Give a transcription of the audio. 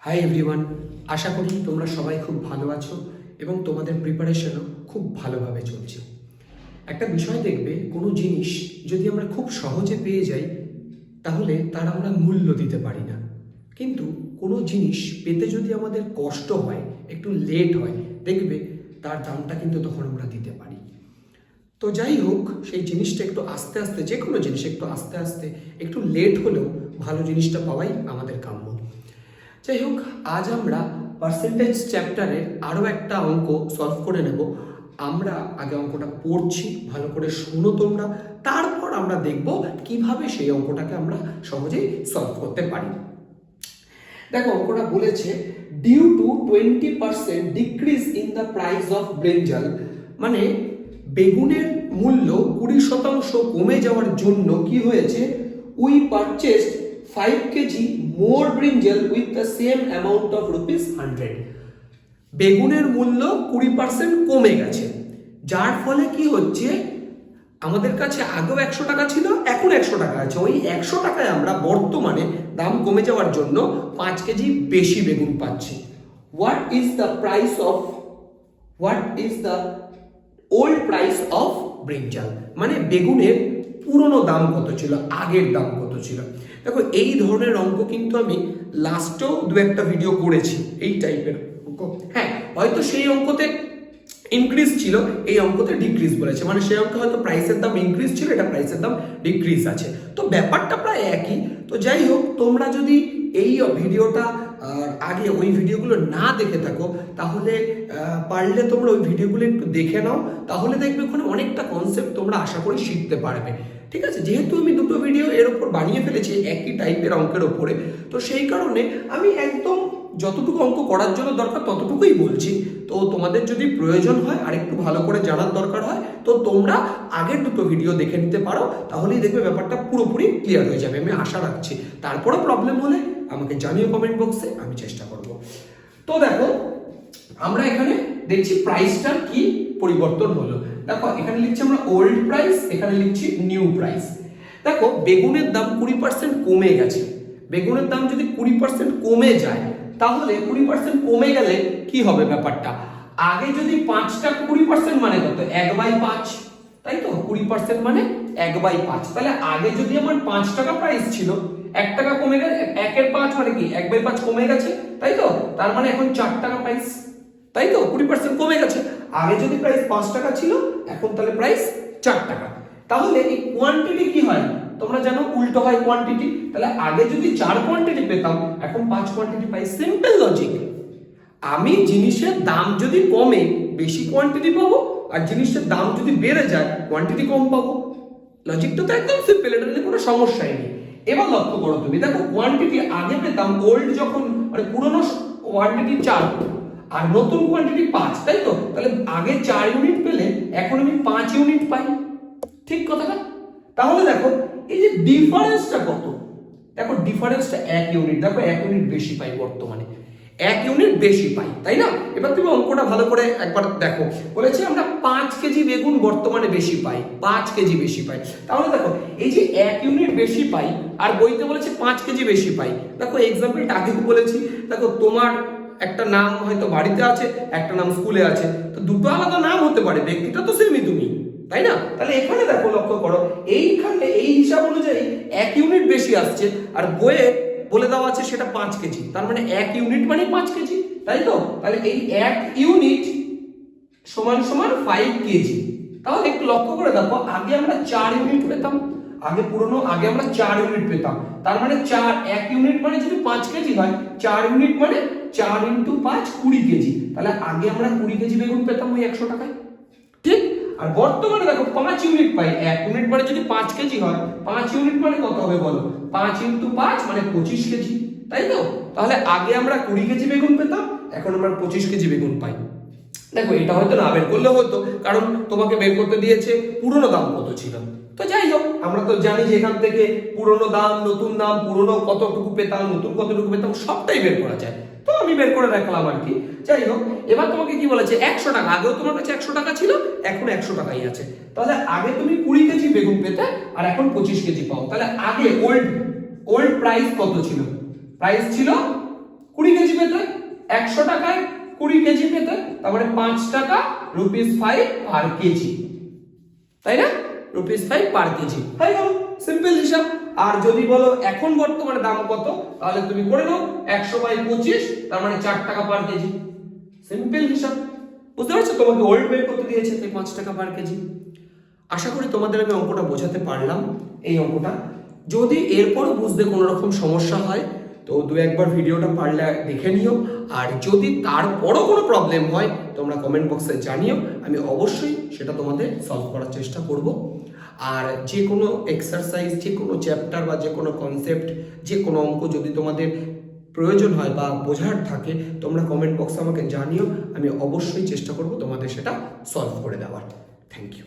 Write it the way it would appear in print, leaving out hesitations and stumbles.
Hi everyone, আশা করি তোমরা সবাই খুব ভালো আছো এবং তোমাদের প্রিপারেশনও খুব ভালোভাবে চলছে। একটা বিষয় দেখবে, কোনো জিনিস যদি আমরা খুব সহজে পেয়ে যাই তাহলে তার আমরা মূল্য দিতে পারি না, কিন্তু কোনো জিনিস পেতে যদি আমাদের কষ্ট হয়, একটু লেট হয়, দেখবে তার দামটা কিন্তু তখন আমরা দিতে পারি। তো যাই হোক, সেই জিনিসটা একটু আস্তে আস্তে, যে কোনো জিনিস একটু আস্তে আস্তে, একটু লেট হলেও ভালো জিনিসটা পাওয়াই আমাদের কাম্য। যাই হোক, আজ আমরা পার্সেন্টেজ চ্যাপ্টারের আরও একটা অঙ্ক সলভ করে নেব। আমরা আগে অঙ্কটা পড়ছি, ভালো করে শুনো তোমরা, তারপর আমরা দেখব কিভাবে সেই অঙ্কটাকে আমরা সহজেই সলভ করতে পারি। দেখো, অঙ্কটা বলেছে due to 20% decrease in the price of brinjal, মানে বেগুনের মূল্য 20% কমে যাওয়ার জন্য কি হয়েছে, we purchased 5 KG more brinjal with the same amount of ₹100। বেগুনের মূল্য 20% কমে গেছে, যার ফলে কি হচ্ছে, আমাদের কাছে আগেও 100 টাকা ছিল, এখন 100 টাকা আছে। ওই 100 টাকায় আমরা বর্তমানে দাম কমে যাওয়ার জন্য 5 কেজি বেশি বেগুন পাচ্ছি। What is the old price of brinjal, মানে বেগুনের পুরনো দাম কত ছিল, আগের দাম কত ছিল। দেখো, এই ধরনের অঙ্ক কিন্তু আমি লাস্টেও দু একটা ভিডিও করেছি, এই টাইপের অঙ্ক। হ্যাঁ, হয়তো সেই অঙ্কতে ইনক্রিজ ছিল, এই অঙ্কতে ডিক্রিজ বলেছে, মানে সেই অঙ্কে হয়তো প্রাইসের দাম ইনক্রিজ ছিল, এটা প্রাইসের দাম ডিক্রিজ আছে, তো ব্যাপারটা প্রায় একই। তো যাই হোক, তোমরা যদি এই ভিডিওটা আগে ওই ভিডিওগুলো না দেখে থাকো, তাহলে পারলে তোমরা ওই ভিডিওগুলো একটু দেখে নাও, তাহলে দেখবে ওখানে অনেকটা কনসেপ্ট তোমরা আশা করি শিখতে পারবে। ঠিক আছে, যেহেতু আমি দুটো ভিডিও এর ওপর বানিয়ে ফেলেছি একই টাইপের অঙ্কের ওপরে, তো সেই কারণে আমি একদম যতটুকু অঙ্ক করার জন্য দরকার ততটুকুই বলছি। তো তোমাদের যদি প্রয়োজন হয় আর একটু ভালো করে জানার দরকার হয়, তো তোমরা আগের দুটো ভিডিও দেখে নিতে পারো, তাহলেই দেখবে ব্যাপারটা পুরোপুরি ক্লিয়ার হয়ে যাবে, আমি আশা রাখছি। তারপরেও প্রবলেম হলে আমাকে জানিও কমেন্ট বক্সে, আমি চেষ্টা করব। তো দেখো, আমরা এখানে দেখছি প্রাইসটার কি পরিবর্তন হলো। দেখো, এখানে লিখছি আমরা ওল্ড প্রাইস, এখানে লিখছি নিউ প্রাইস। দেখো, বেগুনের দাম 20% কমে গেছে। বেগুনের দাম যদি 20% কমে যায়, তাহলে 20% কমে গেলে কি হবে ব্যাপারটা, আগে যদি 5টা 20% মানে কত, 1/5, তাই তো? 20% মানে 1/5, তাহলে আগে যদি আমার 5 টাকা প্রাইস ছিল, 1 টাকা কমে গেলে 1/5 মানে কি 1/5 কমে গেছে, তাই তো? তার মানে এখন 4 টাকা প্রাইস, তাই তো? 20% কমে গেছে। আগে যদি প্রাইস 5 টাকা ছিল, এখন তাহলে প্রাইস 4 টাকা। তাহলে এই কোয়ান্টিটি কি হয় তোমরা জানো, উল্টো হয় কোয়ান্টিটি। তাহলে আগে যদি 4 কোয়ান্টিটি পেতাম, এখন 5 কোয়ান্টিটি পাই। Simple logic. আমি জিনিসের দাম যদি কমে বেশি কোয়ান্টিটি পাবো, আর জিনিসের দাম যদি বেড়ে যায় কোয়ান্টিটি কম পাবো। লজিকটা তো একদম সিম্পল, এটা নিয়ে কোনো সমস্যাই নেই। এবার লক্ষ্য করো তুমি, দেখো কোয়ান্টিটি আগে পেতাম ওল্ড যখন, মানে পুরনো কোয়ান্টিটি 4 আর নতুন কোয়ান্টিটি 5, তাই তো? তাহলে আগে 4 ইউনিট পেলে এখন আমি 5 ইউনিট পাই, ঠিক কথাটা? তাহলে দেখো এই যে ডিফারেন্সটা কত, দেখো ডিফারেন্সটা 1 ইউনিট, দেখো 1 ইউনিট বেশি পাই বর্তমানে, 1 ইউনিট বেশি পাই, তাই না? এবার তুমি অঙ্কটা ভালো করে একবার দেখো, বলেছে আমরা 5 কেজি বেগুন বর্তমানে বেশি পাই, 5 কেজি বেশি পাই। তাহলে দেখো, এই যে 1 ইউনিট বেশি পাই আর বইতে বলেছে 5 কেজি বেশি পাই। দেখো এক্সাম্পলটা আগে বলেছি, দেখো তোমার একটা নাম হয়তো বাড়িতে আছে, একটা নাম স্কুলে আছে, তো দুটো আলাদা নাম হতে পারে, ব্যক্তিটা তো সেমই তুমি, তাই না? তাহলে এখানে দেখো, লক্ষ্য করো, এইখানে এই হিসাব অনুযায়ী 1 ইউনিট বেশি আসছে, আর বইয়ে বলে দেওয়া আছে সেটা 5 কেজি, তার মানে 1 ইউনিট মানে 5 কেজি, তাই তো? তাহলে এই 1 ইউনিট সমান সমান 5 কেজি। তাহলে একটু লক্ষ্য করে দেখো, আগে আমরা 4 ইউনিট পেতাম, আগে আমরা 4 ইউনিট পেতাম, তার মানে 1 ইউনিট মানে যদি 5 কেজি হয়, 4 ইউনিট মানে 4 × 5 20 কেজি। তাহলে আগে আমরা 20 কেজি বেগুন পেতাম ওই 100 টাকায়, ঠিক? আর বর্তমানে দেখো 5 ইউনিট পাই। 1 ইউনিট মানে যদি 5 কেজি হয়, 5 ইউনিট মানে কত হবে বলো, 5 × 5 মানে 25 কেজি, তাই তো? তাহলে আগে আমরা 20 কেজি বেগুন পেতাম, এখন আমরা 25 কেজি বেগুন পাই। দেখো, এটা হয়তো না বের করলে হতো, কারণ তোমাকে বের করতে দিয়েছে পুরনো দাম কত ছিল। তো যাই হোক, আমরা তো জানি যে এখান থেকে পুরনো দাম, নতুন দাম, পুরনো কতটুকু পেতাম, নতুন কতটুকু পেতাম, সবটাই বের করা যায়। তো আমি বের করে রাখলাম আর কি। যাই হোক, এবার তোমাকে কি বলেছে, 100 টাকা, আগেও তোমার কাছে 100 টাকা ছিল, এখন 100 টাকাই আছে। তাহলে আগে তুমি 20 কেজি বেগুন পেতে, আর এখন 25 কেজি পাও। তাহলে আগে ওল্ড প্রাইস কত ছিল? প্রাইস ছিল 20 কেজি পেতে 100 টাকায় 20 কেজি পেতে তার মানে 5 টাকা ₹5 পার কেজি, তাই না? ₹5 পার কেজি হয়ে গেল, সিম্পল হিসাব। আর যদি বলো এখন বর্তমানে দাম কত, তাহলে তুমি করে নাও 100/25, তার মানে 4 টাকা পার কেজি, সিম্পল হিসাব। বুঝতে পারছো? তোমাকে ওল্ড বের করতে দিয়েছে, তাই 5 টাকা পার কেজি। আশা করি তোমাদের আমি অঙ্কটা বোঝাতে পারলাম। এই অঙ্কটা যদি এরপরও বুঝতে কোনো রকম সমস্যা হয় তো দু একবার ভিডিওটা পারলে দেখে নিও, আর যদি তারপরও কোনো প্রবলেম হয় তোমরা কমেন্ট বক্সে জানিও, আমি অবশ্যই সেটা তোমাদের সলভ করার চেষ্টা করব। আর যে কোনো এক্সারসাইজ, যে কোনো চ্যাপ্টার বা যে কোনো কনসেপ্ট, যে কোনো অঙ্ক যদি তোমাদের প্রয়োজন হয় বা বোঝার থাকে, তোমরা কমেন্ট বক্সে আমাকে জানিও, আমি অবশ্যই চেষ্টা করব তোমাদের সেটা সলভ করে দেওয়ার। Thank you.